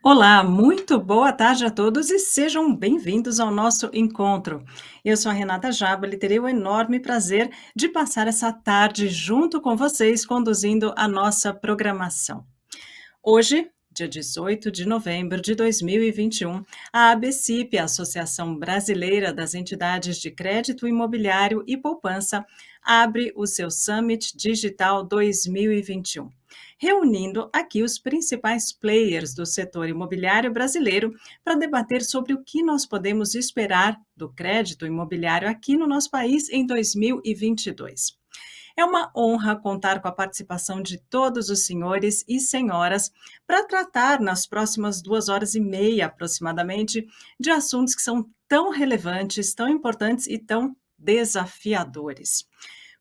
Olá, muito boa tarde a todos e sejam bem-vindos ao nosso encontro. Eu sou a Renata Jabali e terei o enorme prazer de passar essa tarde junto com vocês, conduzindo a nossa programação. Hoje, dia 18 de novembro de 2021, a ABCIP, a Associação Brasileira das Entidades de Crédito Imobiliário e Poupança, abre o seu Summit Digital 2021, reunindo aqui os principais players do setor imobiliário brasileiro para debater sobre o que nós podemos esperar do crédito imobiliário aqui no nosso país em 2022. É uma honra contar com a participação de todos os senhores e senhoras para tratar nas próximas 2 horas e meia, aproximadamente, de assuntos que são tão relevantes, tão importantes e tão desafiadores,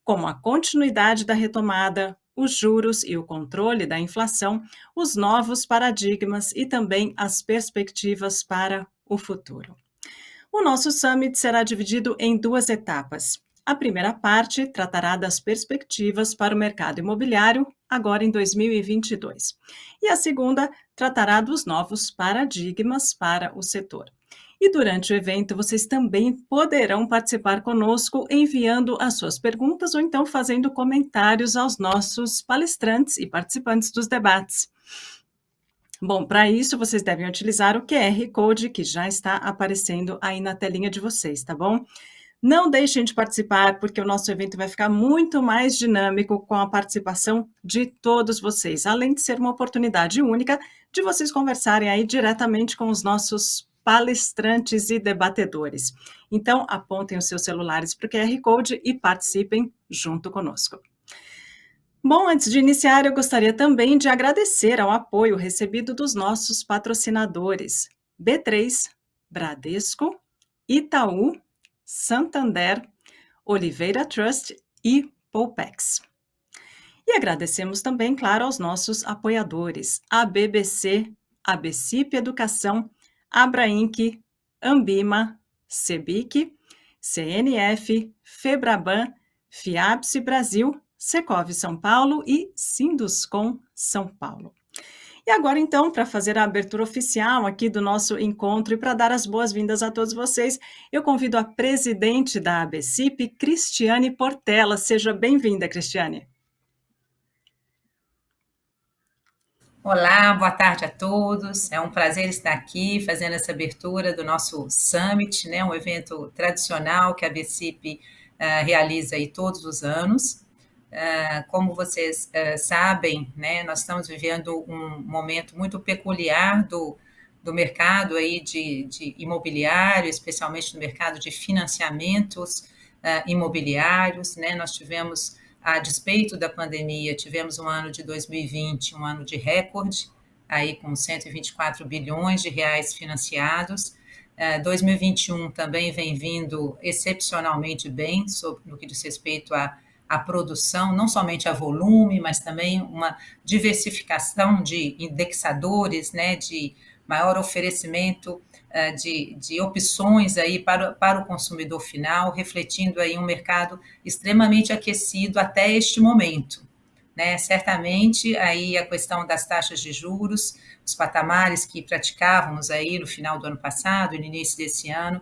como a continuidade da retomada, os juros e o controle da inflação, os novos paradigmas e também as perspectivas para o futuro. O nosso summit será dividido em duas etapas. A primeira parte tratará das perspectivas para o mercado imobiliário, agora em 2022. E a segunda tratará dos novos paradigmas para o setor. E durante o evento, vocês também poderão participar conosco enviando as suas perguntas ou então fazendo comentários aos nossos palestrantes e participantes dos debates. Bom, para isso vocês devem utilizar o QR Code que já está aparecendo aí na telinha de vocês, tá bom? Não deixem de participar, porque o nosso evento vai ficar muito mais dinâmico com a participação de todos vocês, além de ser uma oportunidade única de vocês conversarem aí diretamente com os nossos palestrantes e debatedores. Então, apontem os seus celulares para o QR Code e participem junto conosco. Bom, antes de iniciar, eu gostaria também de agradecer ao apoio recebido dos nossos patrocinadores: B3, Bradesco, Itaú, Santander, Oliveira Trust e Poupex. E agradecemos também, claro, aos nossos apoiadores: a BBC, ABCIP Educação, Abrainc, Ambima, Cebic, CNF, Febraban, Fiapse Brasil, Secov São Paulo e Sinduscom São Paulo. E agora, então, para fazer a abertura oficial aqui do nosso encontro e para dar as boas-vindas a todos vocês, eu convido a presidente da ABCIP, Cristiane Portela. Seja bem-vinda, Cristiane. Olá, boa tarde a todos. É um prazer estar aqui fazendo essa abertura do nosso Summit, né, um evento tradicional que a BCIP realiza aí todos os anos. Como vocês sabem, né, nós estamos vivendo um momento muito peculiar do mercado aí de imobiliário, especialmente no mercado de financiamentos imobiliários, né? Nós tivemos, a despeito da pandemia, tivemos um ano de 2020, um ano de recorde, aí com 124 bilhões de reais financiados. 2021 também vem vindo excepcionalmente bem no que diz respeito à produção, não somente a volume, mas também uma diversificação de indexadores, né, de maior oferecimento de opções aí para o consumidor final, refletindo aí um mercado extremamente aquecido até este momento, né? Certamente aí a questão das taxas de juros, os patamares que praticávamos aí no final do ano passado e no início desse ano,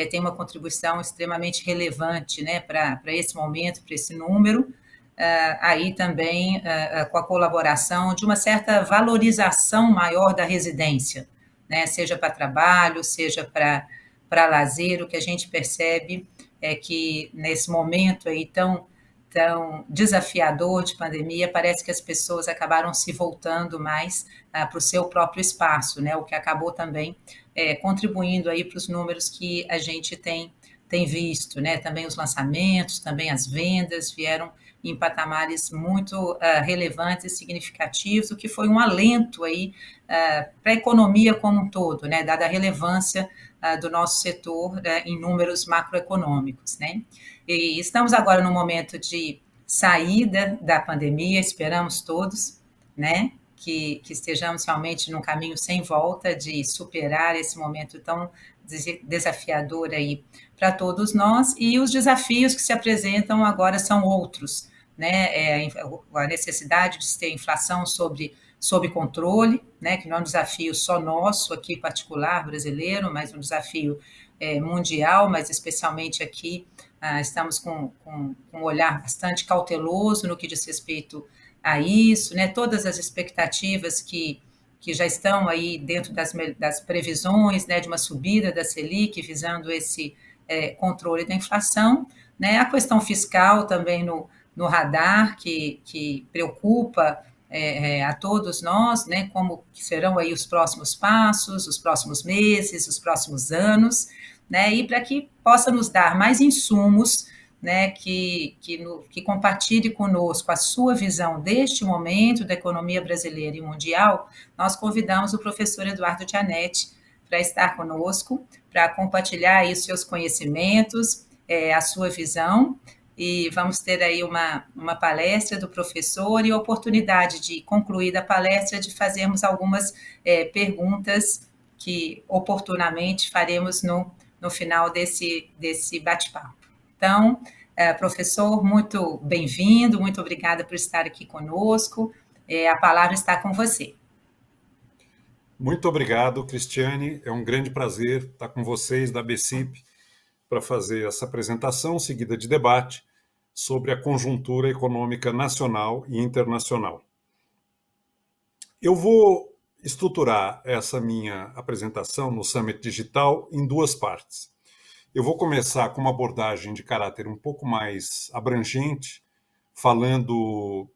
tem uma contribuição extremamente relevante, né, para esse momento, para esse número. Aí também com a colaboração de uma certa valorização maior da residência, né? Seja para trabalho, seja para lazer, o que a gente percebe é que nesse momento aí tão desafiador de pandemia, parece que as pessoas acabaram se voltando mais para o seu próprio espaço, né? O que acabou também contribuindo aí para os números que a gente tem visto, né? Também os lançamentos, também as vendas vieram em patamares muito relevantes e significativos, o que foi um alento aí para a economia como um todo, né? Dada a relevância do nosso setor em números macroeconômicos, né? E estamos agora no momento de saída da pandemia, esperamos todos, né? Que estejamos realmente num caminho sem volta de superar esse momento tão desafiador aí para todos nós, e os desafios que se apresentam agora são outros, né, a necessidade de se ter inflação sob controle, né, que não é um desafio só nosso aqui particular brasileiro, mas um desafio mundial, mas especialmente aqui estamos com um olhar bastante cauteloso no que diz respeito a isso, né, todas as expectativas que já estão aí dentro das previsões, né, de uma subida da Selic, visando esse controle da inflação, né, a questão fiscal também no radar, que preocupa a todos nós, né, como serão aí os próximos passos, os próximos meses, os próximos anos, né, e para que possa nos dar mais insumos, né, que compartilhe conosco a sua visão deste momento da economia brasileira e mundial, nós convidamos o professor Eduardo Gianetti para estar conosco, para compartilhar aí os seus conhecimentos, a sua visão, e vamos ter aí uma palestra do professor e a oportunidade de concluir da palestra de fazermos algumas perguntas que oportunamente faremos no final desse bate-papo. Então, professor, muito bem-vindo, muito obrigada por estar aqui conosco. A palavra está com você. Muito obrigado, Cristiane. É um grande prazer estar com vocês da BCIP para fazer essa apresentação seguida de debate sobre a conjuntura econômica nacional e internacional. Eu vou estruturar essa minha apresentação no Summit Digital em duas partes. Eu vou começar com uma abordagem de caráter um pouco mais abrangente, falando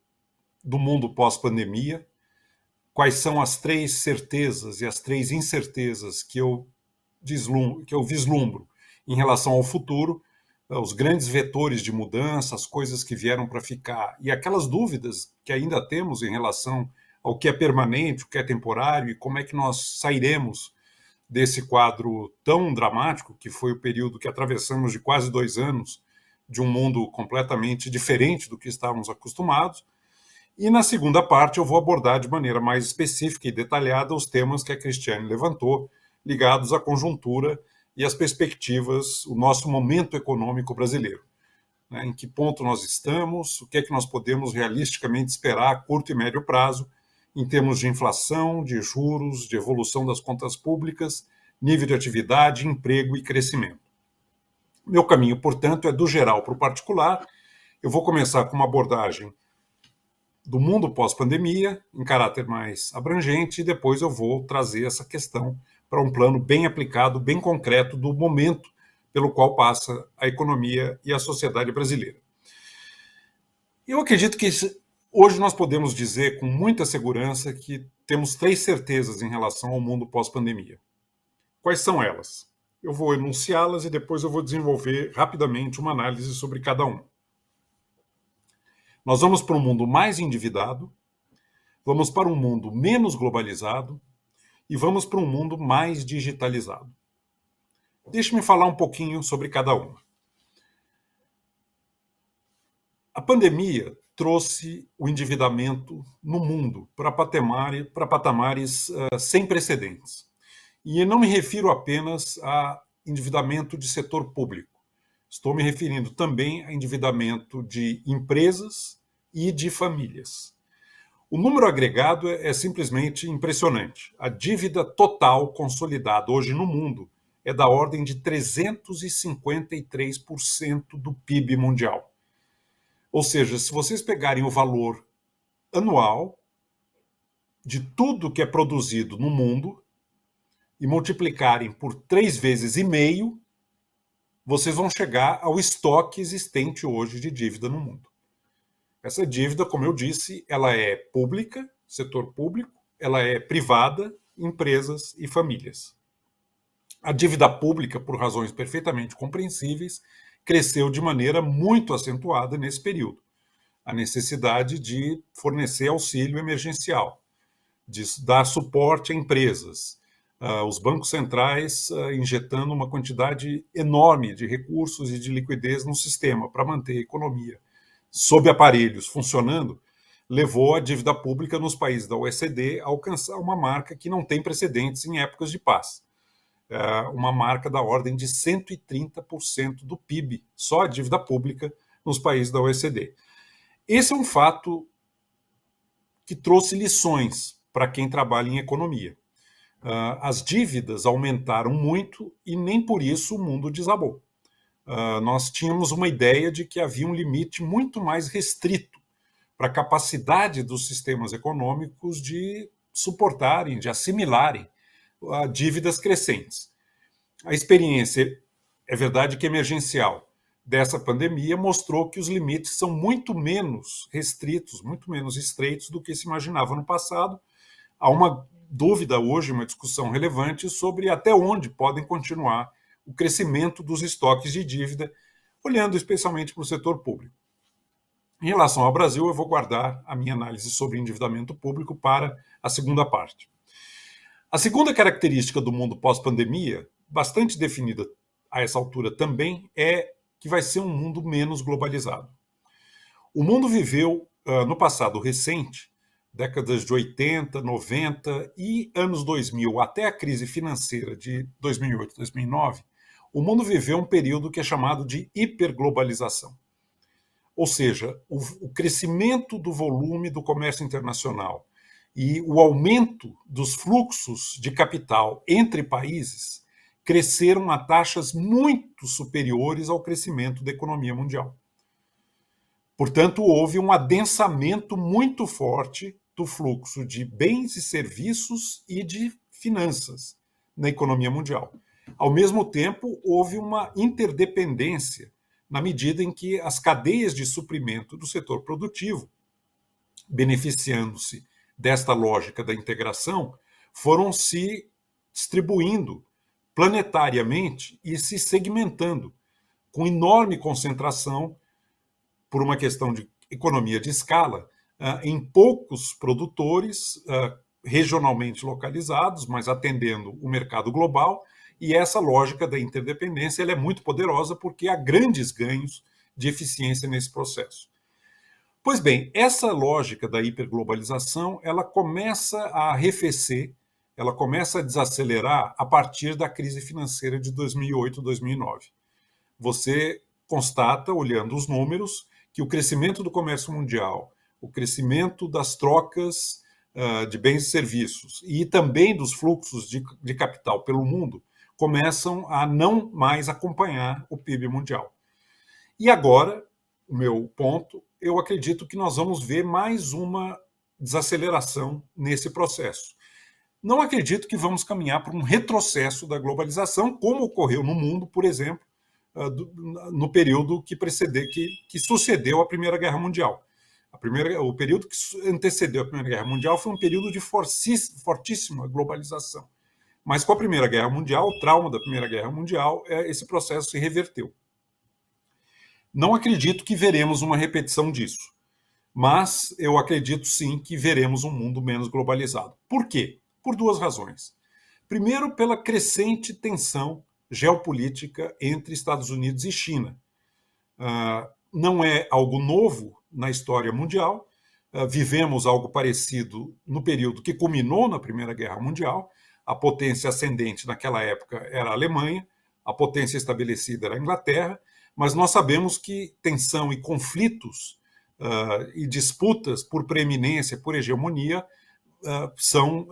do mundo pós-pandemia, quais são as três certezas e as três incertezas que eu vislumbro em relação ao futuro, os grandes vetores de mudança, as coisas que vieram para ficar e aquelas dúvidas que ainda temos em relação ao que é permanente, o que é temporário e como é que nós sairemos desse quadro tão dramático que foi o período que atravessamos de quase 2 anos de um mundo completamente diferente do que estávamos acostumados. E na segunda parte eu vou abordar de maneira mais específica e detalhada os temas que a Cristiane levantou, ligados à conjuntura e às perspectivas, o nosso momento econômico brasileiro. Né? Em que ponto nós estamos, o que é que nós podemos realisticamente esperar a curto e médio prazo, em termos de inflação, de juros, de evolução das contas públicas, nível de atividade, emprego e crescimento. Meu caminho, portanto, é do geral para o particular. Eu vou começar com uma abordagem do mundo pós-pandemia, em caráter mais abrangente, e depois eu vou trazer essa questão para um plano bem aplicado, bem concreto do momento pelo qual passa a economia e a sociedade brasileira. Eu acredito que hoje nós podemos dizer com muita segurança que temos 3 certezas em relação ao mundo pós-pandemia. Quais são elas? Eu vou enunciá-las e depois eu vou desenvolver rapidamente uma análise sobre cada uma. Nós vamos para um mundo mais endividado, vamos para um mundo menos globalizado e vamos para um mundo mais digitalizado. Deixe-me falar um pouquinho sobre cada uma. A pandemia trouxe o endividamento no mundo para patamares sem precedentes. E eu não me refiro apenas a endividamento de setor público. Estou me referindo também a endividamento de empresas e de famílias. O número agregado é simplesmente impressionante. A dívida total consolidada hoje no mundo é da ordem de 353% do PIB mundial. Ou seja, se vocês pegarem o valor anual de tudo que é produzido no mundo e multiplicarem por 3,5 vezes, vocês vão chegar ao estoque existente hoje de dívida no mundo. Essa dívida, como eu disse, ela é pública, setor público, ela é privada, empresas e famílias. A dívida pública, por razões perfeitamente compreensíveis, cresceu de maneira muito acentuada nesse período. A necessidade de fornecer auxílio emergencial, de dar suporte a empresas, os bancos centrais injetando uma quantidade enorme de recursos e de liquidez no sistema para manter a economia sob aparelhos funcionando, levou a dívida pública nos países da OECD a alcançar uma marca que não tem precedentes em épocas de paz. Uma marca da ordem de 130% do PIB, só a dívida pública nos países da OECD. Esse é um fato que trouxe lições para quem trabalha em economia. As dívidas aumentaram muito e nem por isso o mundo desabou. Nós tínhamos uma ideia de que havia um limite muito mais restrito para a capacidade dos sistemas econômicos de suportarem, de assimilarem dívidas crescentes. A experiência, é verdade que emergencial, dessa pandemia mostrou que os limites são muito menos restritos, muito menos estreitos do que se imaginava no passado. Há uma dúvida hoje, uma discussão relevante sobre até onde podem continuar o crescimento dos estoques de dívida, olhando especialmente para o setor público. Em relação ao Brasil, eu vou guardar a minha análise sobre endividamento público para a segunda parte. A segunda característica do mundo pós-pandemia, bastante definida a essa altura também, é que vai ser um mundo menos globalizado. O mundo viveu, no passado recente, décadas de 80, 90 e anos 2000, até a crise financeira de 2008, 2009, o mundo viveu um período que é chamado de hiperglobalização. Ou seja, o crescimento do volume do comércio internacional e o aumento dos fluxos de capital entre países cresceram a taxas muito superiores ao crescimento da economia mundial. Portanto, houve um adensamento muito forte do fluxo de bens e serviços e de finanças na economia mundial. Ao mesmo tempo, houve uma interdependência na medida em que as cadeias de suprimento do setor produtivo, beneficiando-se desta lógica da integração, foram se distribuindo planetariamente e se segmentando, com enorme concentração, por uma questão de economia de escala, em poucos produtores regionalmente localizados, mas atendendo o mercado global, e essa lógica da interdependência ela é muito poderosa porque há grandes ganhos de eficiência nesse processo. Pois bem, essa lógica da hiperglobalização ela começa a arrefecer, ela começa a desacelerar a partir da crise financeira de 2008, 2009. Você constata, olhando os números, que o crescimento do comércio mundial, o crescimento das trocas de bens e serviços e também dos fluxos de capital pelo mundo começam a não mais acompanhar o PIB mundial. E agora, o meu ponto, eu acredito que nós vamos ver mais uma desaceleração nesse processo. Não acredito que vamos caminhar para um retrocesso da globalização, como ocorreu no mundo, por exemplo, no período que sucedeu a Primeira Guerra Mundial. O período que antecedeu a Primeira Guerra Mundial foi um período de fortíssima globalização. Mas com a Primeira Guerra Mundial, o trauma da Primeira Guerra Mundial, esse processo se reverteu. Não acredito que veremos uma repetição disso, mas eu acredito sim que veremos um mundo menos globalizado. Por quê? Por duas razões. Primeiro, pela crescente tensão geopolítica entre Estados Unidos e China. Não é algo novo na história mundial, vivemos algo parecido no período que culminou na Primeira Guerra Mundial. A potência ascendente naquela época era a Alemanha, a potência estabelecida era a Inglaterra, mas nós sabemos que tensão e conflitos e disputas por preeminência, por hegemonia, são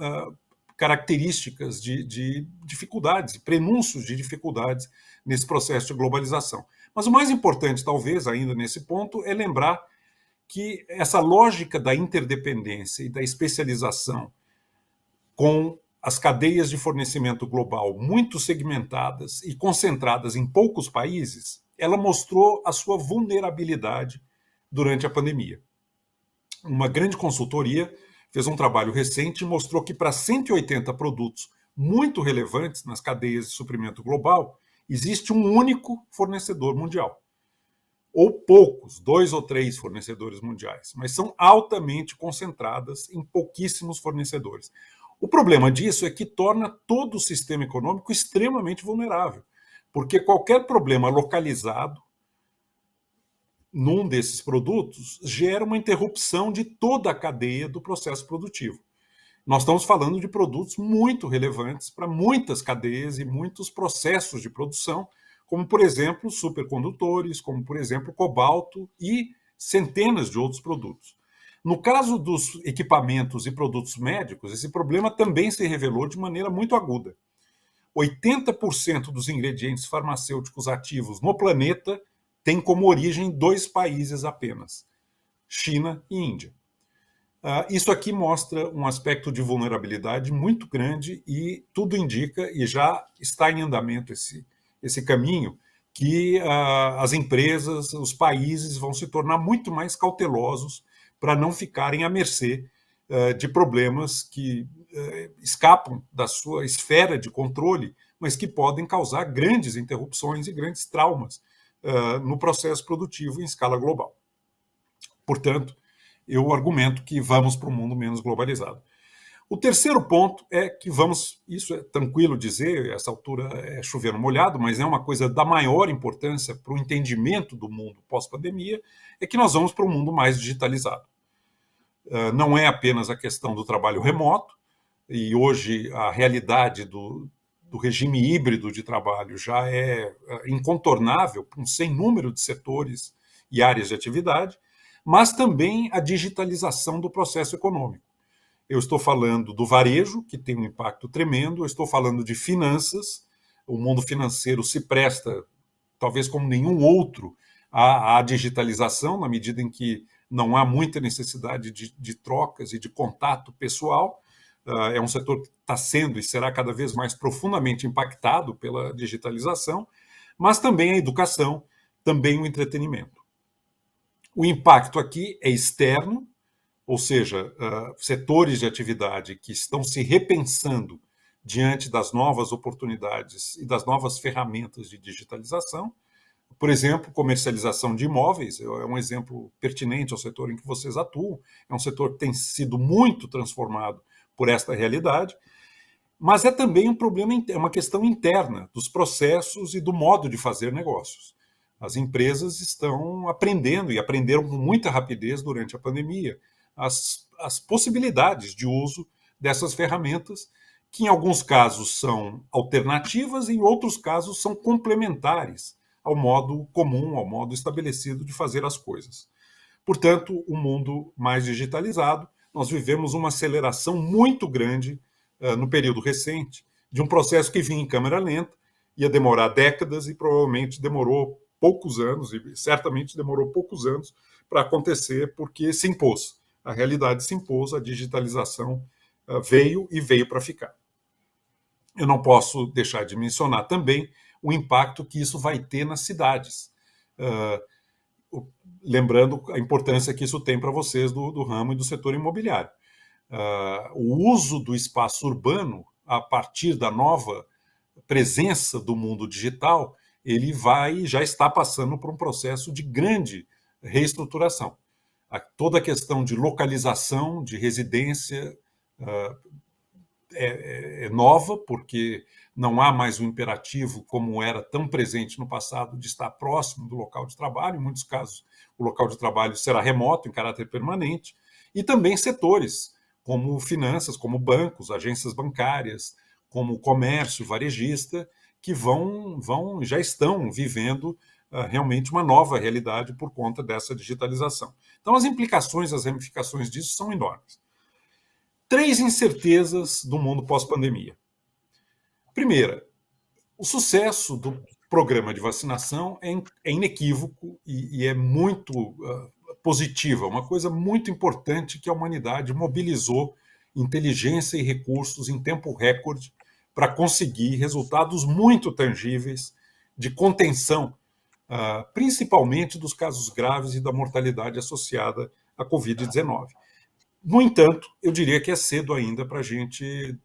características de dificuldades, prenúncios de dificuldades nesse processo de globalização. Mas o mais importante, talvez, ainda nesse ponto, é lembrar que essa lógica da interdependência e da especialização com as cadeias de fornecimento global muito segmentadas e concentradas em poucos países, ela mostrou a sua vulnerabilidade durante a pandemia. Uma grande consultoria fez um trabalho recente e mostrou que para 180 produtos muito relevantes nas cadeias de suprimento global, existe um único fornecedor mundial. Ou poucos, 2 ou 3 fornecedores mundiais, mas são altamente concentradas em pouquíssimos fornecedores. O problema disso é que torna todo o sistema econômico extremamente vulnerável, porque qualquer problema localizado num desses produtos gera uma interrupção de toda a cadeia do processo produtivo. Nós estamos falando de produtos muito relevantes para muitas cadeias e muitos processos de produção, como, por exemplo, supercondutores, como, por exemplo, cobalto e centenas de outros produtos. No caso dos equipamentos e produtos médicos, esse problema também se revelou de maneira muito aguda. 80% dos ingredientes farmacêuticos ativos no planeta têm como origem 2 países apenas, China e Índia. Isso aqui mostra um aspecto de vulnerabilidade muito grande e tudo indica, e já está em andamento esse caminho, que as empresas, os países vão se tornar muito mais cautelosos para não ficarem à mercê de problemas que escapam da sua esfera de controle, mas que podem causar grandes interrupções e grandes traumas no processo produtivo em escala global. Portanto, eu argumento que vamos para um mundo menos globalizado. O terceiro ponto é que isso é tranquilo dizer, essa altura é chover no molhado, mas é uma coisa da maior importância para o entendimento do mundo pós-pandemia, é que nós vamos para um mundo mais digitalizado. Não é apenas a questão do trabalho remoto, e hoje a realidade do regime híbrido de trabalho já é incontornável para um sem número de setores e áreas de atividade, mas também a digitalização do processo econômico. Eu estou falando do varejo, que tem um impacto tremendo, eu estou falando de finanças, o mundo financeiro se presta, talvez como nenhum outro, à digitalização, na medida em que não há muita necessidade de trocas e de contato pessoal. É um setor que está sendo e será cada vez mais profundamente impactado pela digitalização, mas também a educação, também o entretenimento. O impacto aqui é externo, ou seja, setores de atividade que estão se repensando diante das novas oportunidades e das novas ferramentas de digitalização. Por exemplo, comercialização de imóveis é um exemplo pertinente ao setor em que vocês atuam. É um setor que tem sido muito transformado por esta realidade, mas é também um problema, é uma questão interna dos processos e do modo de fazer negócios. As empresas estão aprendendo e aprenderam com muita rapidez durante a pandemia as possibilidades de uso dessas ferramentas, que em alguns casos são alternativas e em outros casos são complementares ao modo comum, ao modo estabelecido de fazer as coisas. Portanto, um mundo mais digitalizado, nós vivemos uma aceleração muito grande no período recente de um processo que vinha em câmera lenta, ia demorar décadas e provavelmente demorou poucos anos, e certamente demorou poucos anos para acontecer, porque se impôs. A realidade se impôs, a digitalização veio e veio para ficar. Eu não posso deixar de mencionar também o impacto que isso vai ter nas cidades. Lembrando a importância que isso tem para vocês do ramo e do setor imobiliário. O uso do espaço urbano, a partir da nova presença do mundo digital, ele já está passando por um processo de grande reestruturação. Toda a questão de localização, de residência é nova, porque não há mais o imperativo, como era tão presente no passado, de estar próximo do local de trabalho. Em muitos casos, o local de trabalho será remoto, em caráter permanente, e também setores como finanças, como bancos, agências bancárias, como comércio varejista, que já estão vivendo realmente uma nova realidade por conta dessa digitalização. Então, as implicações, as ramificações disso são enormes. 3 incertezas do mundo pós-pandemia. Primeira, o sucesso do programa de vacinação é inequívoco e é muito positiva, uma coisa muito importante que a humanidade mobilizou inteligência e recursos em tempo recorde para conseguir resultados muito tangíveis de contenção, principalmente dos casos graves e da mortalidade associada à Covid-19. No entanto, eu diria que é cedo ainda para a gente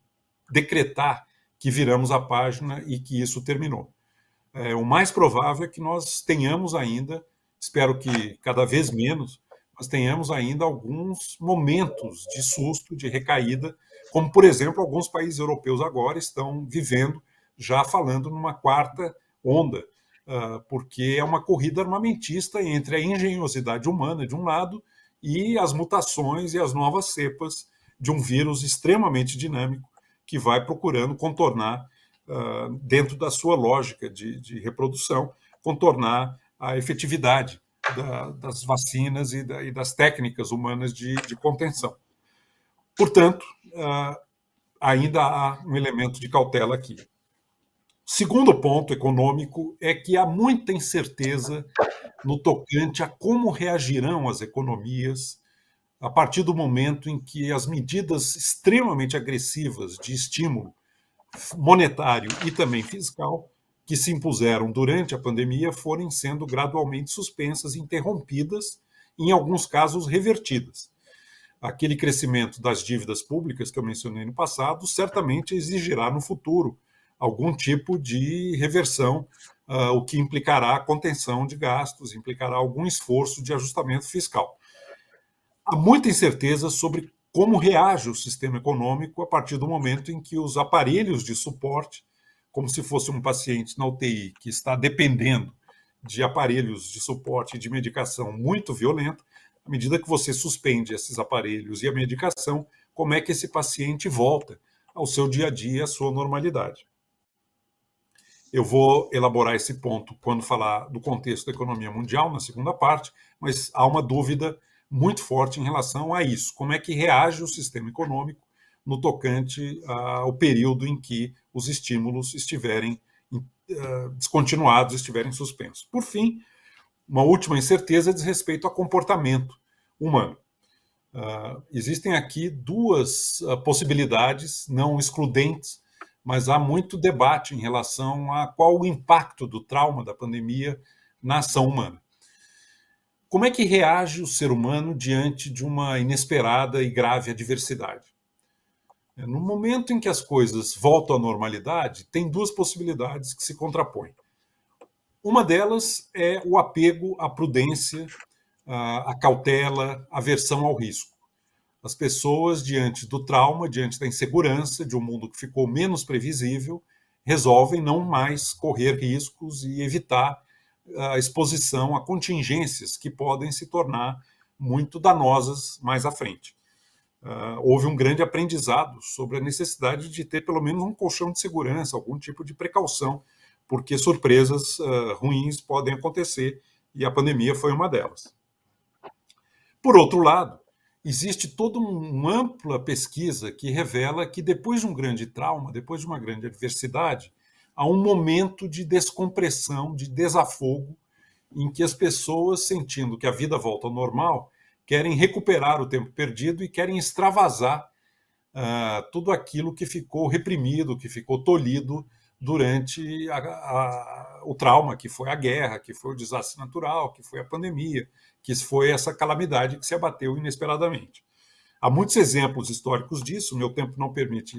decretar que viramos a página e que isso terminou. O mais provável é que nós tenhamos ainda, espero que cada vez menos, nós tenhamos ainda alguns momentos de susto, de recaída, como, por exemplo, alguns países europeus agora estão vivendo, já falando numa 4ª onda, porque é uma corrida armamentista entre a engenhosidade humana, de um lado, e as mutações e as novas cepas de um vírus extremamente dinâmico que vai procurando contornar, dentro da sua lógica de reprodução, contornar a efetividade das vacinas e das técnicas humanas de contenção. Portanto, ainda há um elemento de cautela aqui. Segundo ponto econômico é que há muita incerteza no tocante a como reagirão as economias a partir do momento em que as medidas extremamente agressivas de estímulo monetário e também fiscal que se impuseram durante a pandemia forem sendo gradualmente suspensas, interrompidas, em alguns casos revertidas. Aquele crescimento das dívidas públicas que eu mencionei no passado certamente exigirá no futuro algum tipo de reversão, o que implicará a contenção de gastos, implicará algum esforço de ajustamento fiscal. Há muita incerteza sobre como reage o sistema econômico a partir do momento em que os aparelhos de suporte, como se fosse um paciente na UTI que está dependendo de aparelhos de suporte e de medicação muito violenta, à medida que você suspende esses aparelhos e a medicação, como é que esse paciente volta ao seu dia a dia, à sua normalidade. Eu vou elaborar esse ponto quando falar do contexto da economia mundial, na segunda parte, mas há uma dúvida muito forte em relação a isso. Como é que reage o sistema econômico no tocante ao período em que os estímulos estiverem descontinuados, estiverem suspensos. Por fim, uma última incerteza diz respeito ao comportamento humano. Existem aqui duas possibilidades não excludentes, mas há muito debate em relação a qual o impacto do trauma da pandemia na ação humana. Como é que reage o ser humano diante de uma inesperada e grave adversidade? No momento em que as coisas voltam à normalidade, tem duas possibilidades que se contrapõem. Uma delas é o apego à prudência, à cautela, à aversão ao risco. As pessoas, diante do trauma, diante da insegurança, de um mundo que ficou menos previsível, resolvem não mais correr riscos e evitar a exposição a contingências que podem se tornar muito danosas mais à frente. Houve um grande aprendizado sobre a necessidade de ter pelo menos um colchão de segurança, algum tipo de precaução, porque surpresas ruins podem acontecer e a pandemia foi uma delas. Por outro lado, existe toda uma ampla pesquisa que revela que depois de um grande trauma, depois de uma grande adversidade, há um momento de descompressão, de desafogo, em que as pessoas, sentindo que a vida volta ao normal, querem recuperar o tempo perdido e querem extravasar tudo aquilo que ficou reprimido, que ficou tolhido durante o trauma, que foi a guerra, que foi o desastre natural, que foi a pandemia, que foi essa calamidade que se abateu inesperadamente. Há muitos exemplos históricos disso, meu tempo não permite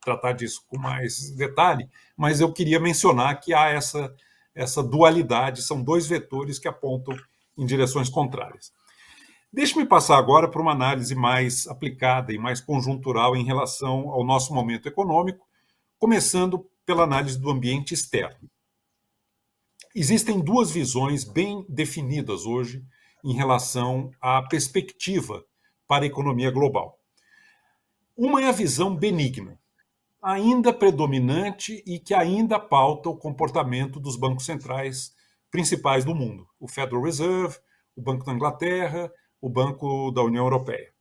tratar disso com mais detalhe, mas eu queria mencionar que há essa dualidade, são dois vetores que apontam em direções contrárias. Deixe-me passar agora para uma análise mais aplicada e mais conjuntural em relação ao nosso momento econômico, começando pela análise do ambiente externo. Existem duas visões bem definidas hoje em relação à perspectiva para a economia global. Uma é a visão benigna, ainda predominante e que ainda pauta o comportamento dos bancos centrais principais do mundo, o Federal Reserve, o Banco da Inglaterra, o Banco da União Europeia.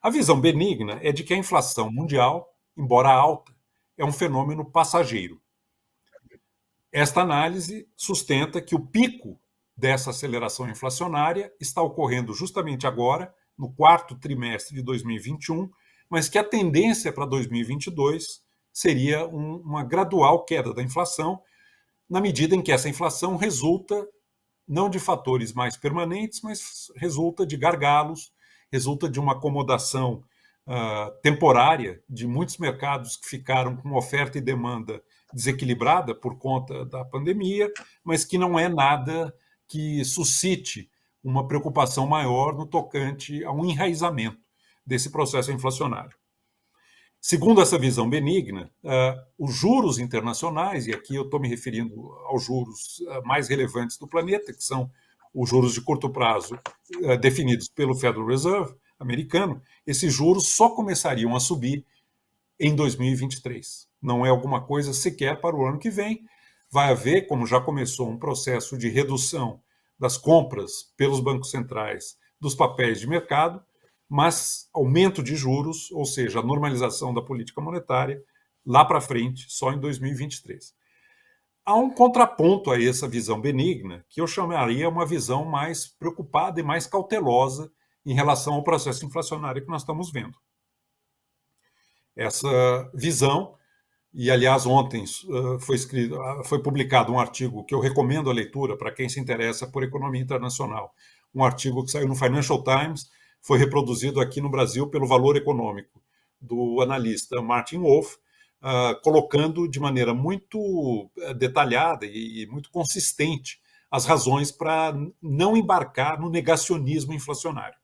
A visão benigna é de que a inflação mundial, embora alta, é um fenômeno passageiro. Esta análise sustenta que o pico dessa aceleração inflacionária está ocorrendo justamente agora, no quarto trimestre de 2021, mas que a tendência para 2022 seria uma gradual queda da inflação, na medida em que essa inflação resulta não de fatores mais permanentes, mas resulta de gargalos, resulta de uma acomodação temporária de muitos mercados que ficaram com oferta e demanda desequilibrada por conta da pandemia, mas que não é nada que suscite uma preocupação maior no tocante a um enraizamento desse processo inflacionário. Segundo essa visão benigna, os juros internacionais, e aqui eu estou me referindo aos juros mais relevantes do planeta, que são os juros de curto prazo definidos pelo Federal Reserve americano, esses juros só começariam a subir em 2023. Não é alguma coisa sequer para o ano que vem. Vai haver, como já começou, um processo de redução das compras pelos bancos centrais dos papéis de mercado, mas aumento de juros, ou seja, a normalização da política monetária, lá para frente, só em 2023. Há um contraponto a essa visão benigna, que eu chamaria uma visão mais preocupada e mais cautelosa em relação ao processo inflacionário que nós estamos vendo. Essa visão, e aliás ontem foi publicado um artigo que eu recomendo a leitura para quem se interessa por economia internacional, um artigo que saiu no Financial Times, foi reproduzido aqui no Brasil pelo Valor Econômico, do analista Martin Wolf, colocando de maneira muito detalhada e muito consistente as razões para não embarcar no negacionismo inflacionário.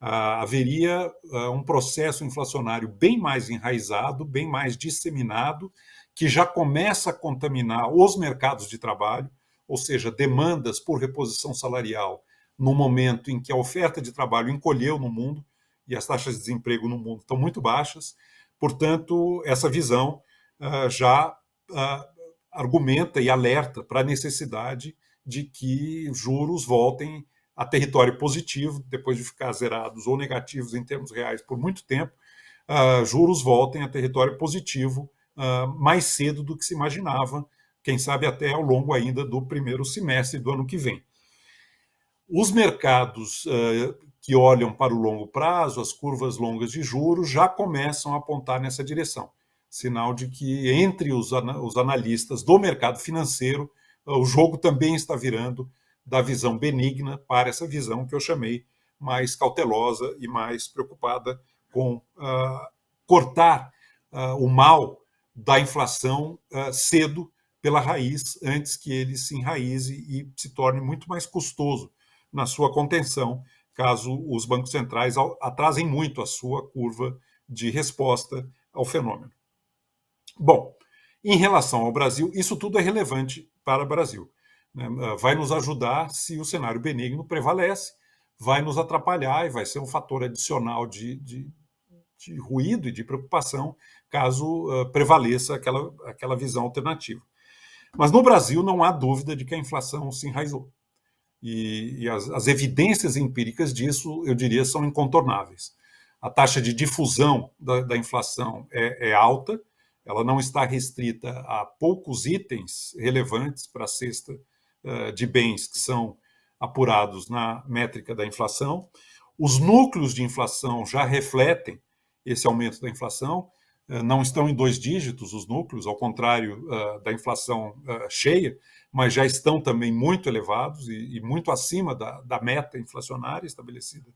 Haveria um processo inflacionário bem mais enraizado, bem mais disseminado, que já começa a contaminar os mercados de trabalho, ou seja, demandas por reposição salarial, no momento em que a oferta de trabalho encolheu no mundo e as taxas de desemprego no mundo estão muito baixas. Portanto, essa visão já argumenta e alerta para a necessidade de que juros voltem a território positivo, depois de ficar zerados ou negativos em termos reais por muito tempo, juros voltem a território positivo mais cedo do que se imaginava, quem sabe até ao longo ainda do primeiro semestre do ano que vem. Os mercados que olham para o longo prazo, as curvas longas de juros, já começam a apontar nessa direção. Sinal de que entre os analistas do mercado financeiro, o jogo também está virando da visão benigna para essa visão que eu chamei mais cautelosa e mais preocupada com cortar o mal da inflação cedo pela raiz, antes que ele se enraize e se torne muito mais custoso na sua contenção, caso os bancos centrais atrasem muito a sua curva de resposta ao fenômeno. Bom, em relação ao Brasil, isso tudo é relevante para o Brasil. Vai nos ajudar se o cenário benigno prevalece, vai nos atrapalhar e vai ser um fator adicional de ruído e de preocupação caso prevaleça aquela visão alternativa. Mas no Brasil não há dúvida de que a inflação se enraizou. E as evidências empíricas disso, eu diria, são incontornáveis. A taxa de difusão da inflação é alta, ela não está restrita a poucos itens relevantes para a cesta de bens que são apurados na métrica da inflação. Os núcleos de inflação já refletem esse aumento da inflação, não estão em 2 dígitos os núcleos, ao contrário da inflação cheia, mas já estão também muito elevados e muito acima da meta inflacionária estabelecida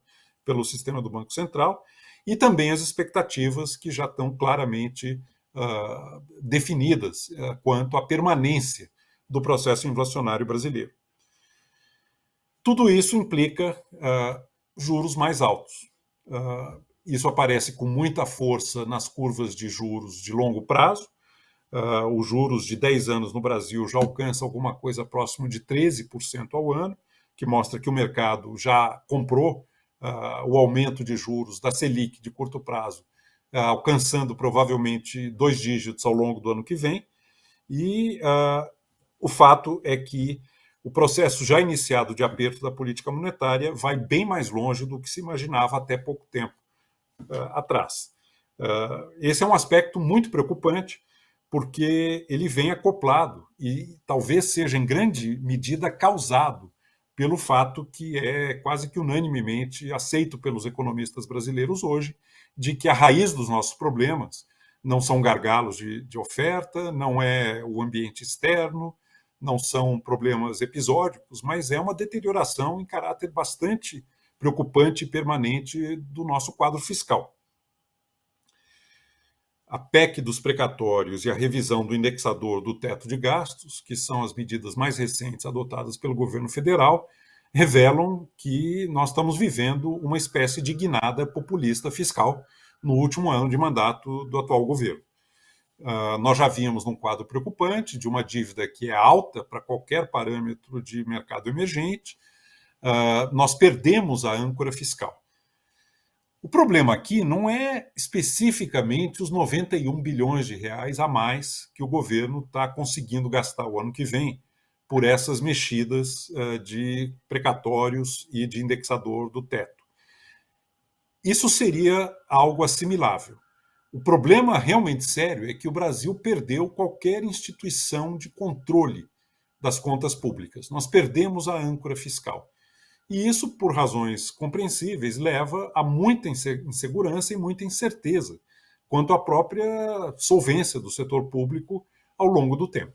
pelo sistema do Banco Central, e também as expectativas que já estão claramente definidas quanto à permanência do processo inflacionário brasileiro. Tudo isso implica juros mais altos. Isso aparece com muita força nas curvas de juros de longo prazo. Os juros de 10 anos no Brasil já alcançam alguma coisa próximo de 13% ao ano, que mostra que o mercado já comprou o aumento de juros da Selic de curto prazo, alcançando provavelmente 2 dígitos ao longo do ano que vem. E o fato é que o processo já iniciado de aperto da política monetária vai bem mais longe do que se imaginava até pouco tempo atrás. Esse é um aspecto muito preocupante, porque ele vem acoplado e talvez seja em grande medida causado pelo fato que é quase que unanimemente aceito pelos economistas brasileiros hoje, de que a raiz dos nossos problemas não são gargalos de oferta, não é o ambiente externo, não são problemas episódicos, mas é uma deterioração em caráter bastante preocupante e permanente do nosso quadro fiscal. A PEC dos precatórios e a revisão do indexador do teto de gastos, que são as medidas mais recentes adotadas pelo governo federal, revelam que nós estamos vivendo uma espécie de guinada populista fiscal no último ano de mandato do atual governo. Nós já vimos num quadro preocupante de uma dívida que é alta para qualquer parâmetro de mercado emergente. Nós perdemos a âncora fiscal. O problema aqui não é especificamente os 91 bilhões de reais a mais que o governo está conseguindo gastar o ano que vem por essas mexidas de precatórios e de indexador do teto. Isso seria algo assimilável. O problema realmente sério é que o Brasil perdeu qualquer instituição de controle das contas públicas. Nós perdemos a âncora fiscal. E isso, por razões compreensíveis, leva a muita insegurança e muita incerteza quanto à própria solvência do setor público ao longo do tempo.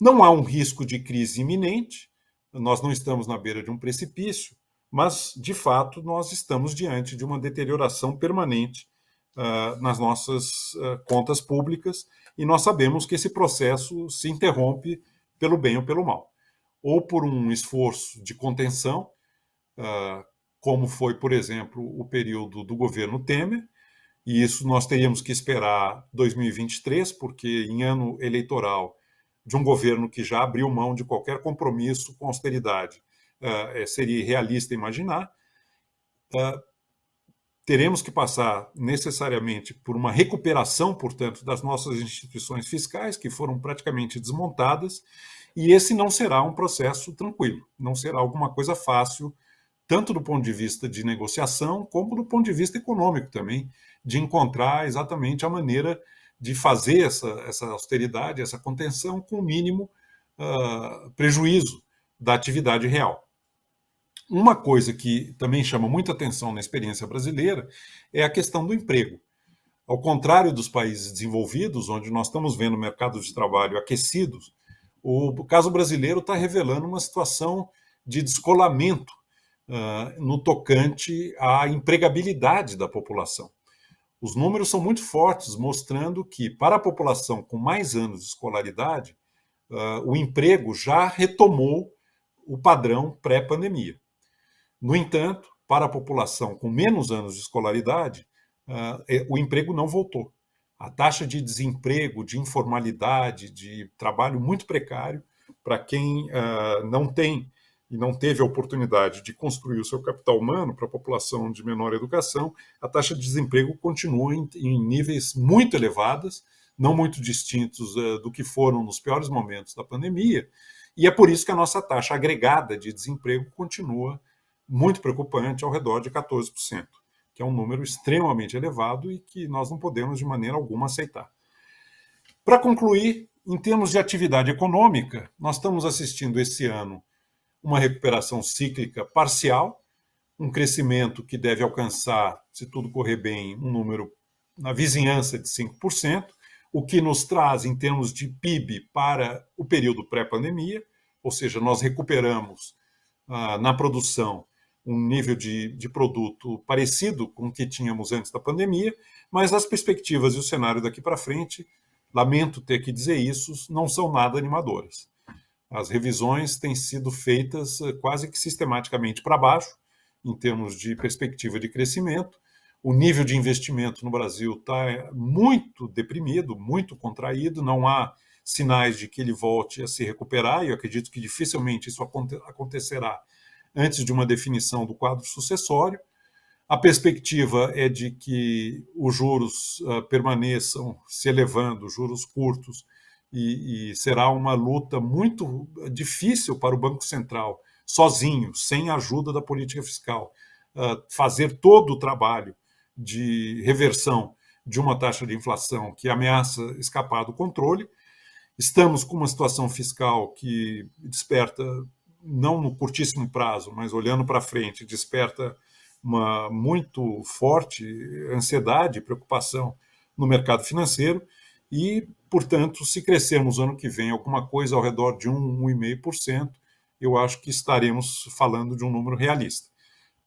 Não há um risco de crise iminente, nós não estamos na beira de um precipício, mas, de fato, nós estamos diante de uma deterioração permanente nas nossas contas públicas, e nós sabemos que esse processo se interrompe pelo bem ou pelo mal. Ou por um esforço de contenção, como foi, por exemplo, o período do governo Temer, e isso nós teríamos que esperar 2023, porque em ano eleitoral de um governo que já abriu mão de qualquer compromisso com austeridade, seria irrealista imaginar. Teremos que passar necessariamente por uma recuperação, portanto, das nossas instituições fiscais, que foram praticamente desmontadas, e esse não será um processo tranquilo, não será alguma coisa fácil, tanto do ponto de vista de negociação, como do ponto de vista econômico também, de encontrar exatamente a maneira de fazer essa austeridade, essa contenção, com o mínimo prejuízo da atividade real. Uma coisa que também chama muita atenção na experiência brasileira é a questão do emprego. Ao contrário dos países desenvolvidos, onde nós estamos vendo mercados de trabalho aquecidos, o caso brasileiro está revelando uma situação de descolamento no tocante à empregabilidade da população. Os números são muito fortes, mostrando que, para a população com mais anos de escolaridade, o emprego já retomou o padrão pré-pandemia. No entanto, para a população com menos anos de escolaridade, o emprego não voltou. A taxa de desemprego, de informalidade, de trabalho muito precário, para quem não tem e não teve a oportunidade de construir o seu capital humano, para a população de menor educação, a taxa de desemprego continua em níveis muito elevados, não muito distintos do que foram nos piores momentos da pandemia, e é por isso que a nossa taxa agregada de desemprego continua muito preocupante, ao redor de 14%, que é um número extremamente elevado e que nós não podemos de maneira alguma aceitar. Para concluir, em termos de atividade econômica, nós estamos assistindo esse ano uma recuperação cíclica parcial, um crescimento que deve alcançar, se tudo correr bem, um número na vizinhança de 5%, o que nos traz, em termos de PIB, para o período pré-pandemia, ou seja, nós recuperamos na produção um nível de produto parecido com o que tínhamos antes da pandemia, mas as perspectivas e o cenário daqui para frente, lamento ter que dizer isso, não são nada animadoras. As revisões têm sido feitas quase que sistematicamente para baixo, em termos de perspectiva de crescimento. O nível de investimento no Brasil está muito deprimido, muito contraído, não há sinais de que ele volte a se recuperar, e eu acredito que dificilmente isso acontecerá antes de uma definição do quadro sucessório. A perspectiva é de que os juros permaneçam se elevando, juros curtos, e será uma luta muito difícil para o Banco Central, sozinho, sem a ajuda da política fiscal, fazer todo o trabalho de reversão de uma taxa de inflação que ameaça escapar do controle. Estamos com uma situação fiscal que desperta, não no curtíssimo prazo, mas olhando para frente, desperta uma muito forte ansiedade e preocupação no mercado financeiro e, portanto, se crescermos ano que vem alguma coisa ao redor de 1,5%, eu acho que estaremos falando de um número realista.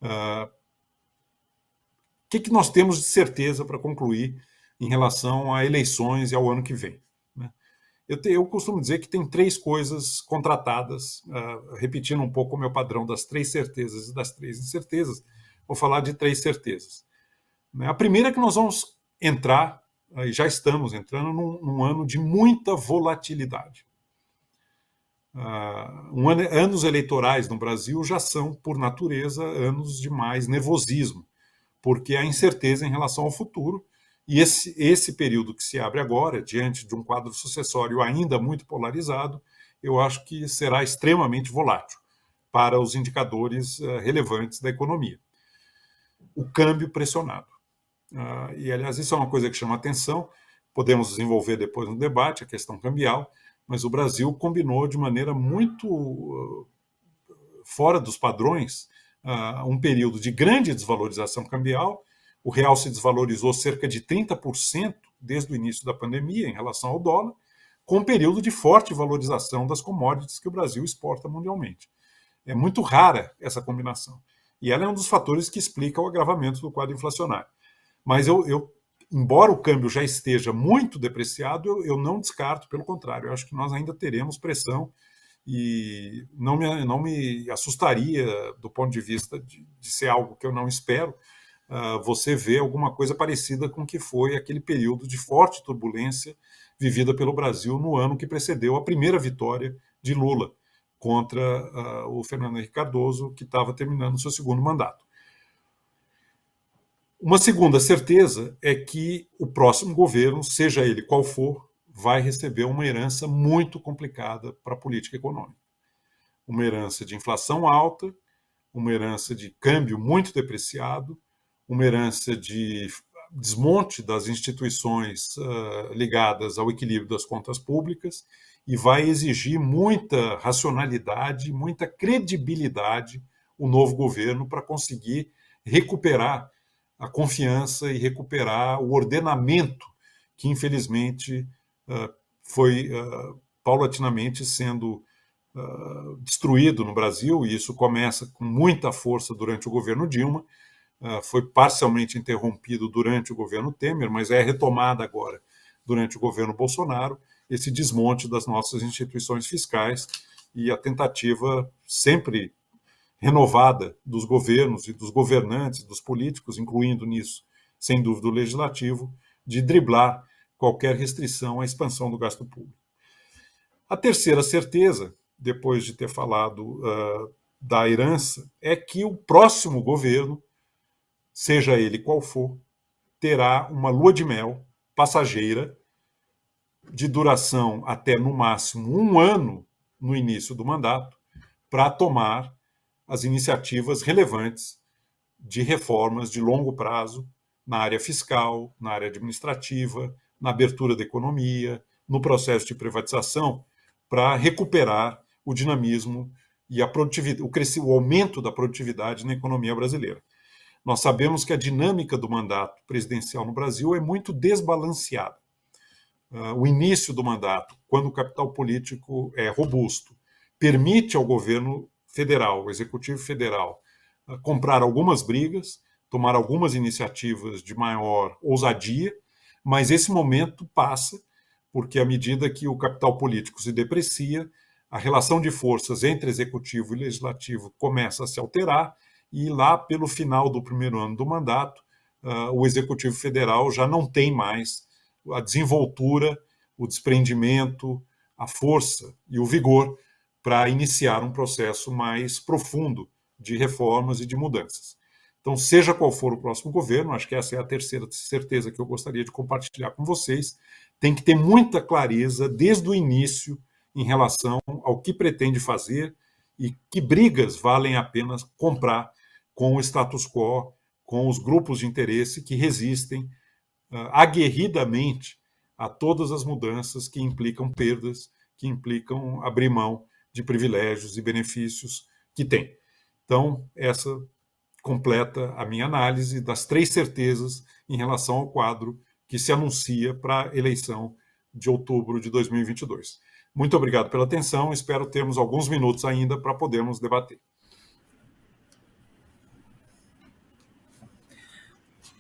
O que nós temos de certeza para concluir em relação a eleições e ao ano que vem? Eu costumo dizer que tem 3 coisas contratadas, repetindo um pouco o meu padrão das 3 certezas e das 3 incertezas, vou falar de 3 certezas. A primeira é que nós vamos entrar, e já estamos entrando, num ano de muita volatilidade. Anos eleitorais no Brasil já são, por natureza, anos de mais nervosismo, porque há incerteza em relação ao futuro, e esse período que se abre agora, diante de um quadro sucessório ainda muito polarizado, eu acho que será extremamente volátil para os indicadores relevantes da economia. O câmbio pressionado. E, aliás, isso é uma coisa que chama atenção, podemos desenvolver depois no debate, a questão cambial, mas o Brasil combinou de maneira muito fora dos padrões um período de grande desvalorização cambial. O real se desvalorizou cerca de 30% desde o início da pandemia em relação ao dólar, com um período de forte valorização das commodities que o Brasil exporta mundialmente. É muito rara essa combinação. E ela é um dos fatores que explica o agravamento do quadro inflacionário. Mas embora o câmbio já esteja muito depreciado, eu não descarto, pelo contrário, eu acho que nós ainda teremos pressão e não me assustaria, do ponto de vista de ser algo que eu não espero, você vê alguma coisa parecida com o que foi aquele período de forte turbulência vivida pelo Brasil no ano que precedeu a primeira vitória de Lula contra o Fernando Henrique Cardoso, que estava terminando o seu segundo mandato. Uma segunda certeza é que o próximo governo, seja ele qual for, vai receber uma herança muito complicada para a política econômica. Uma herança de inflação alta, uma herança de câmbio muito depreciado, uma herança de desmonte das instituições ligadas ao equilíbrio das contas públicas, e vai exigir muita racionalidade, muita credibilidade o novo governo para conseguir recuperar a confiança e recuperar o ordenamento que, infelizmente, foi paulatinamente sendo destruído no Brasil, e isso começa com muita força durante o governo Dilma, foi parcialmente interrompido durante o governo Temer, mas é retomada agora durante o governo Bolsonaro, esse desmonte das nossas instituições fiscais e a tentativa sempre renovada dos governos e dos governantes, dos políticos, incluindo nisso, sem dúvida, o legislativo, de driblar qualquer restrição à expansão do gasto público. A terceira certeza, depois de ter falado da herança, é que o próximo governo, seja ele qual for, terá uma lua de mel passageira de duração até, no máximo, 1 ano no início do mandato, para tomar as iniciativas relevantes de reformas de longo prazo na área fiscal, na área administrativa, na abertura da economia, no processo de privatização, para recuperar o dinamismo e a produtividade, o aumento da produtividade na economia brasileira. Nós sabemos que a dinâmica do mandato presidencial no Brasil é muito desbalanceada. O início do mandato, quando o capital político é robusto, permite ao governo federal, o executivo federal, comprar algumas brigas, tomar algumas iniciativas de maior ousadia, mas esse momento passa, porque à medida que o capital político se deprecia, a relação de forças entre executivo e legislativo começa a se alterar, e lá pelo final do primeiro ano do mandato, o executivo federal já não tem mais a desenvoltura, o desprendimento, a força e o vigor para iniciar um processo mais profundo de reformas e de mudanças. Então, seja qual for o próximo governo, acho que essa é a terceira certeza que eu gostaria de compartilhar com vocês, tem que ter muita clareza desde o início em relação ao que pretende fazer e que brigas valem a pena comprar com o status quo, com os grupos de interesse que resistem aguerridamente a todas as mudanças que implicam perdas, que implicam abrir mão de privilégios e benefícios que tem. Então, essa completa a minha análise das 3 certezas em relação ao quadro que se anuncia para a eleição de outubro de 2022. Muito obrigado pela atenção, espero termos alguns minutos ainda para podermos debater.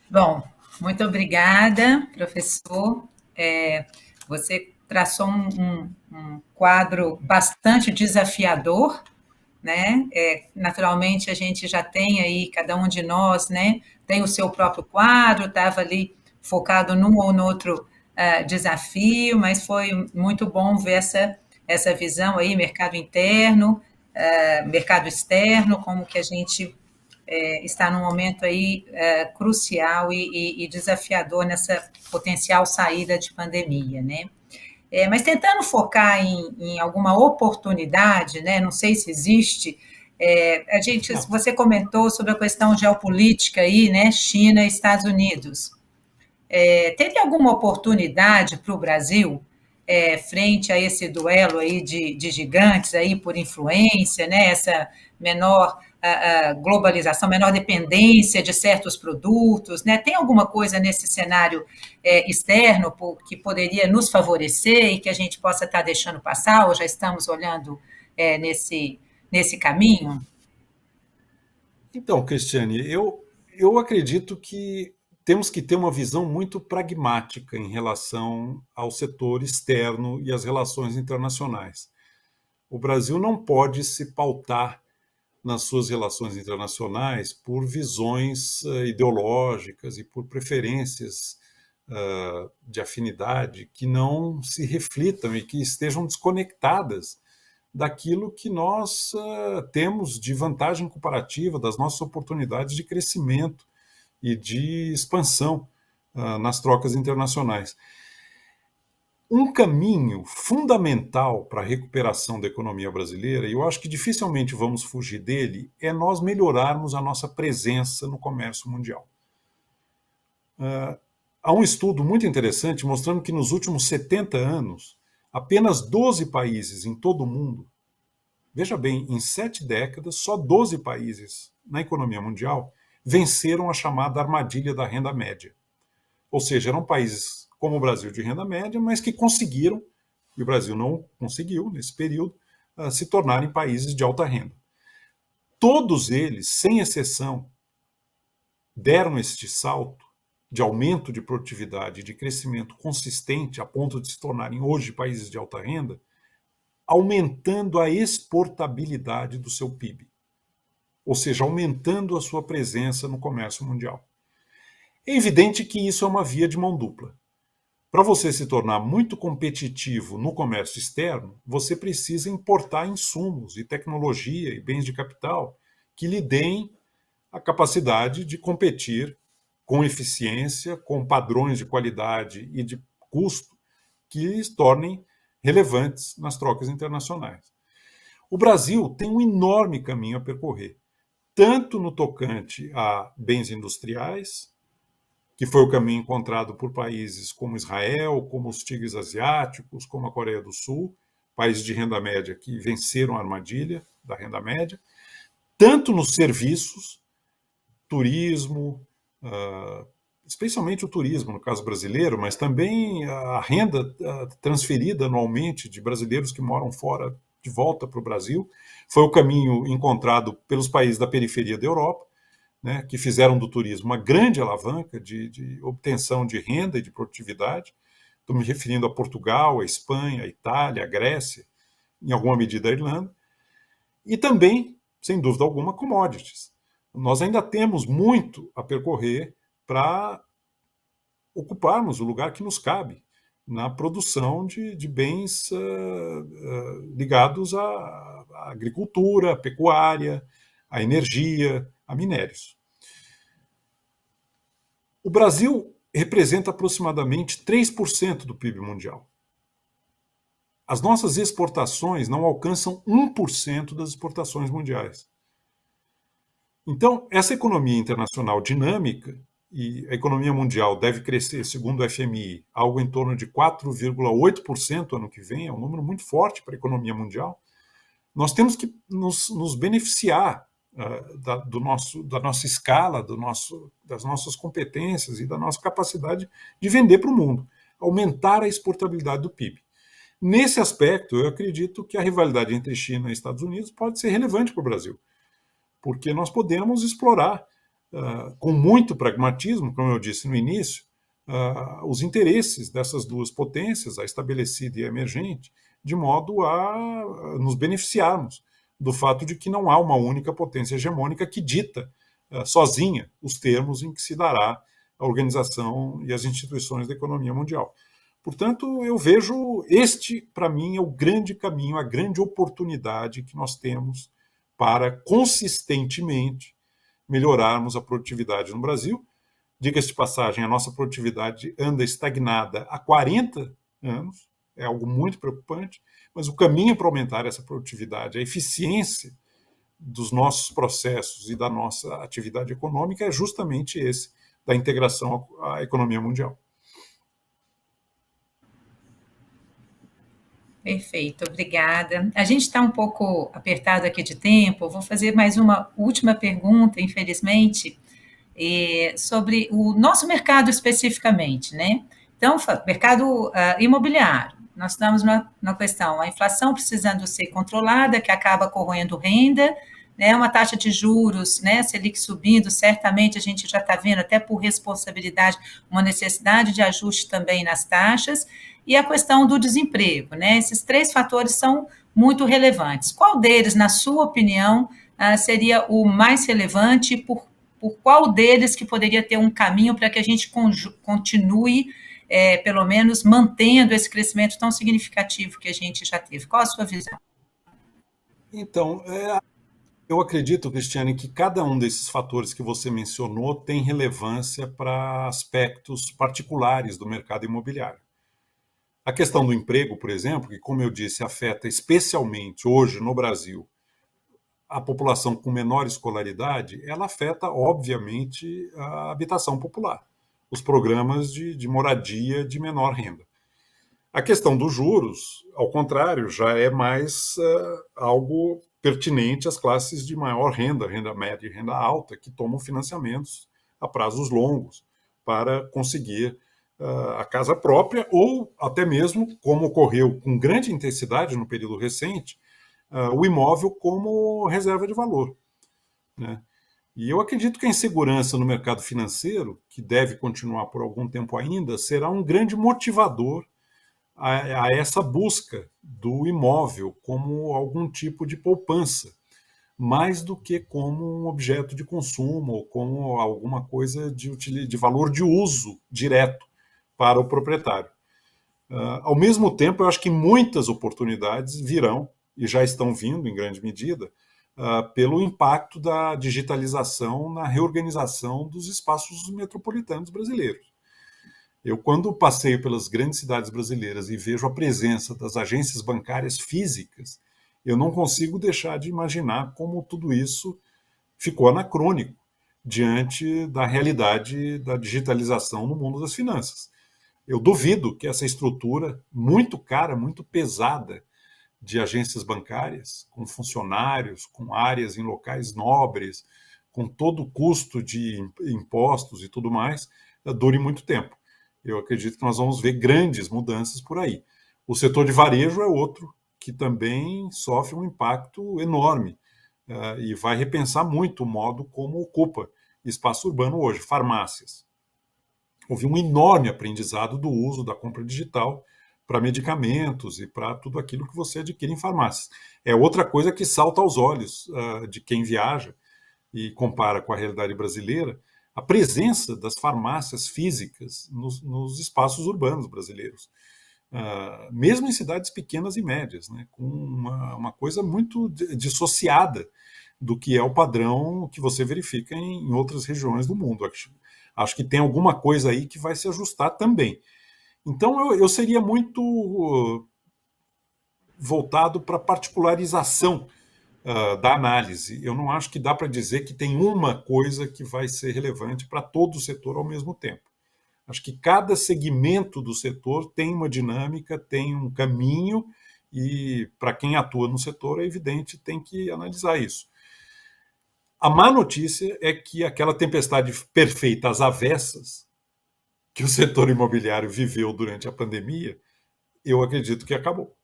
Bom, muito obrigada, professor. Você traçou um quadro bastante desafiador, né? Naturalmente, a gente já tem aí, cada um de nós, né, tem o seu próprio quadro, estava ali focado num ou no outro desafio, mas foi muito bom ver essa visão aí, mercado interno, mercado externo, como que a gente está num momento aí crucial e desafiador nessa potencial saída de pandemia, né? Mas tentando focar em alguma oportunidade, né? Não sei se existe. Você comentou sobre a questão geopolítica aí, né? China e Estados Unidos. Teve alguma oportunidade para o Brasil frente a esse duelo aí de gigantes aí por influência, né? Essa menor a globalização, menor dependência de certos produtos, né? Tem alguma coisa nesse cenário externo que poderia nos favorecer e que a gente possa estar deixando passar, ou já estamos olhando nesse caminho? Então, Cristiane, eu acredito que temos que ter uma visão muito pragmática em relação ao setor externo e às relações internacionais. O Brasil não pode se pautar nas suas relações internacionais por visões ideológicas e por preferências de afinidade que não se reflitam e que estejam desconectadas daquilo que nós temos de vantagem comparativa, das nossas oportunidades de crescimento e de expansão nas trocas internacionais. Um caminho fundamental para a recuperação da economia brasileira, e eu acho que dificilmente vamos fugir dele, é nós melhorarmos a nossa presença no comércio mundial. Há um estudo muito interessante mostrando que nos últimos 70 anos, apenas 12 países em todo o mundo, veja bem, em 7 décadas, só 12 países na economia mundial venceram a chamada armadilha da renda média. Ou seja, eram países como o Brasil de renda média, mas que conseguiram, e o Brasil não conseguiu nesse período, se tornarem países de alta renda. Todos eles, sem exceção, deram este salto de aumento de produtividade e de crescimento consistente a ponto de se tornarem hoje países de alta renda, aumentando a exportabilidade do seu PIB, ou seja, aumentando a sua presença no comércio mundial. É evidente que isso é uma via de mão dupla. Para você se tornar muito competitivo no comércio externo, você precisa importar insumos e tecnologia e bens de capital que lhe deem a capacidade de competir com eficiência, com padrões de qualidade e de custo que lhes tornem relevantes nas trocas internacionais. O Brasil tem um enorme caminho a percorrer, tanto no tocante a bens industriais, que foi o caminho encontrado por países como Israel, como os tigres asiáticos, como a Coreia do Sul, países de renda média que venceram a armadilha da renda média, tanto nos serviços, turismo, especialmente o turismo, no caso brasileiro, mas também a renda transferida anualmente de brasileiros que moram fora de volta para o Brasil, foi o caminho encontrado pelos países da periferia da Europa, né, que fizeram do turismo uma grande alavanca de obtenção de renda e de produtividade. Estou me referindo a Portugal, a Espanha, a Itália, a Grécia, em alguma medida a Irlanda, e também, sem dúvida alguma, commodities. Nós ainda temos muito a percorrer para ocuparmos o lugar que nos cabe na produção de bens ligados à agricultura, à pecuária, à energia, a minérios. O Brasil representa aproximadamente 3% do PIB mundial. As nossas exportações não alcançam 1% das exportações mundiais. Então, essa economia internacional dinâmica, e a economia mundial deve crescer, segundo o FMI, algo em torno de 4,8% ano que vem, é um número muito forte para a economia mundial, nós temos que nos beneficiar da nossa escala, das nossas competências e da nossa capacidade de vender para o mundo, aumentar a exportabilidade do PIB. Nesse aspecto, eu acredito que a rivalidade entre China e Estados Unidos pode ser relevante para o Brasil, porque nós podemos explorar, com muito pragmatismo, como eu disse no início, os interesses dessas duas potências, a estabelecida e a emergente, de modo a nos beneficiarmos do fato de que não há uma única potência hegemônica que dita sozinha os termos em que se dará a organização e as instituições da economia mundial. Portanto, eu vejo para mim, é o grande caminho, a grande oportunidade que nós temos para consistentemente melhorarmos a produtividade no Brasil. Diga-se de passagem, a nossa produtividade anda estagnada há 40 anos, é algo muito preocupante, mas o caminho para aumentar essa produtividade, a eficiência dos nossos processos e da nossa atividade econômica é justamente esse, da integração à economia mundial. Perfeito, obrigada. A gente está um pouco apertado aqui de tempo, vou fazer mais uma última pergunta, infelizmente, sobre o nosso mercado especificamente, né? Então, mercado imobiliário. Nós estamos na questão, a inflação precisando ser controlada, que acaba corroendo renda, né? Uma taxa de juros, né? Selic subindo, certamente a gente já está vendo, até por responsabilidade, uma necessidade de ajuste também nas taxas, e a questão do desemprego, né? Esses 3 fatores são muito relevantes. Qual deles, na sua opinião, seria o mais relevante e por qual deles que poderia ter um caminho para que a gente continue, pelo menos, mantendo esse crescimento tão significativo que a gente já teve? Qual a sua visão? Então, eu acredito, Cristiane, que cada um desses fatores que você mencionou tem relevância para aspectos particulares do mercado imobiliário. A questão do emprego, por exemplo, que, como eu disse, afeta especialmente hoje no Brasil a população com menor escolaridade, ela afeta, obviamente, a habitação popular, os programas de moradia de menor renda. A questão dos juros, ao contrário, já é mais algo pertinente às classes de maior renda, renda média e renda alta, que tomam financiamentos a prazos longos para conseguir a casa própria ou até mesmo, como ocorreu com grande intensidade no período recente, o imóvel como reserva de valor, né? E eu acredito que a insegurança no mercado financeiro, que deve continuar por algum tempo ainda, será um grande motivador a essa busca do imóvel como algum tipo de poupança, mais do que como um objeto de consumo ou como alguma coisa de valor de uso direto para o proprietário. Ao mesmo tempo, eu acho que muitas oportunidades virão, e já estão vindo em grande medida, pelo impacto da digitalização na reorganização dos espaços metropolitanos brasileiros. Eu, quando passeio pelas grandes cidades brasileiras e vejo a presença das agências bancárias físicas, eu não consigo deixar de imaginar como tudo isso ficou anacrônico diante da realidade da digitalização no mundo das finanças. Eu duvido que essa estrutura muito cara, muito pesada de agências bancárias, com funcionários, com áreas em locais nobres, com todo o custo de impostos e tudo mais, dure muito tempo. Eu acredito que nós vamos ver grandes mudanças por aí. O setor de varejo é outro que também sofre um impacto enorme e vai repensar muito o modo como ocupa espaço urbano hoje. Farmácias. Houve um enorme aprendizado do uso da compra digital para medicamentos e para tudo aquilo que você adquire em farmácias. É outra coisa que salta aos olhos de quem viaja e compara com a realidade brasileira, a presença das farmácias físicas nos espaços urbanos brasileiros, mesmo em cidades pequenas e médias, né, com uma coisa muito dissociada do que é o padrão que você verifica em outras regiões do mundo. Acho que tem alguma coisa aí que vai se ajustar também. Então, eu seria muito voltado para a particularização da análise. Eu não acho que dá para dizer que tem uma coisa que vai ser relevante para todo o setor ao mesmo tempo. Acho que cada segmento do setor tem uma dinâmica, tem um caminho, e para quem atua no setor, é evidente, tem que analisar isso. A má notícia é que aquela tempestade perfeita às avessas que o setor imobiliário viveu durante a pandemia, eu acredito que acabou.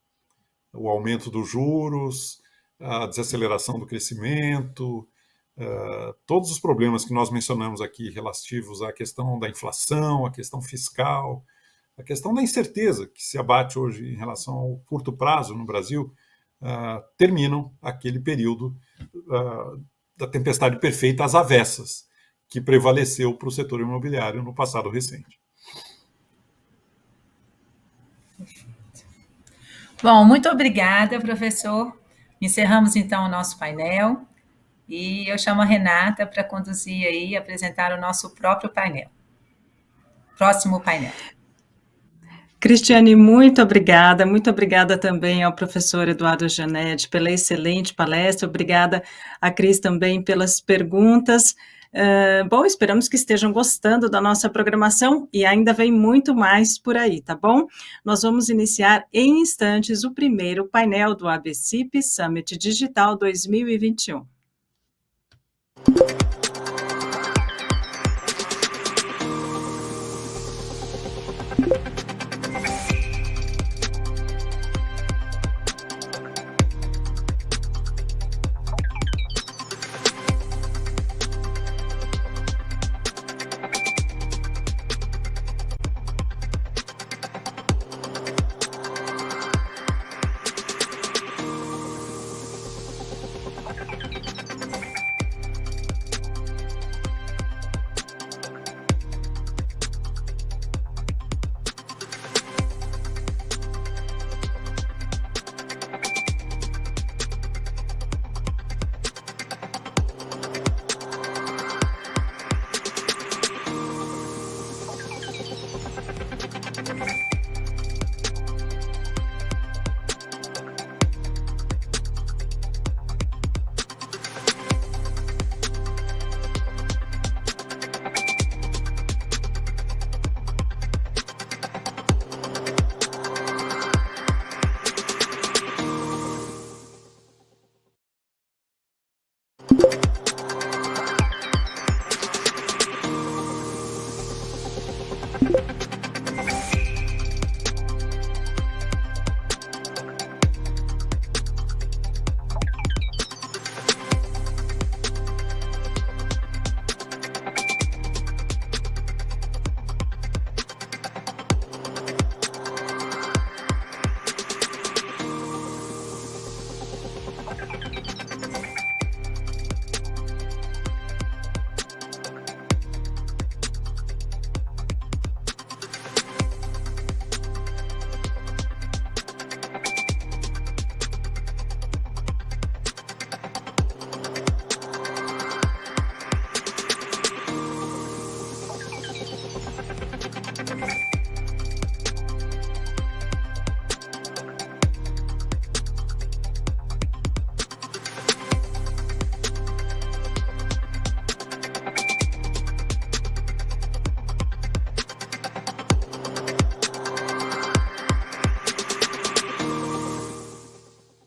O aumento dos juros, a desaceleração do crescimento, todos os problemas que nós mencionamos aqui relativos à questão da inflação, à questão fiscal, a questão da incerteza que se abate hoje em relação ao curto prazo no Brasil, terminam aquele período da tempestade perfeita às avessas que prevaleceu para o setor imobiliário no passado recente. Bom, muito obrigada, professor. Encerramos então o nosso painel e eu chamo a Renata para conduzir aí e apresentar o nosso próprio painel. Próximo painel. Cristiane, muito obrigada também ao professor Eduardo Janetti pela excelente palestra, obrigada a Cris também pelas perguntas. Bom, esperamos que estejam gostando da nossa programação e ainda vem muito mais por aí, tá bom? Nós vamos iniciar em instantes o primeiro painel do ABCIP Summit Digital 2021.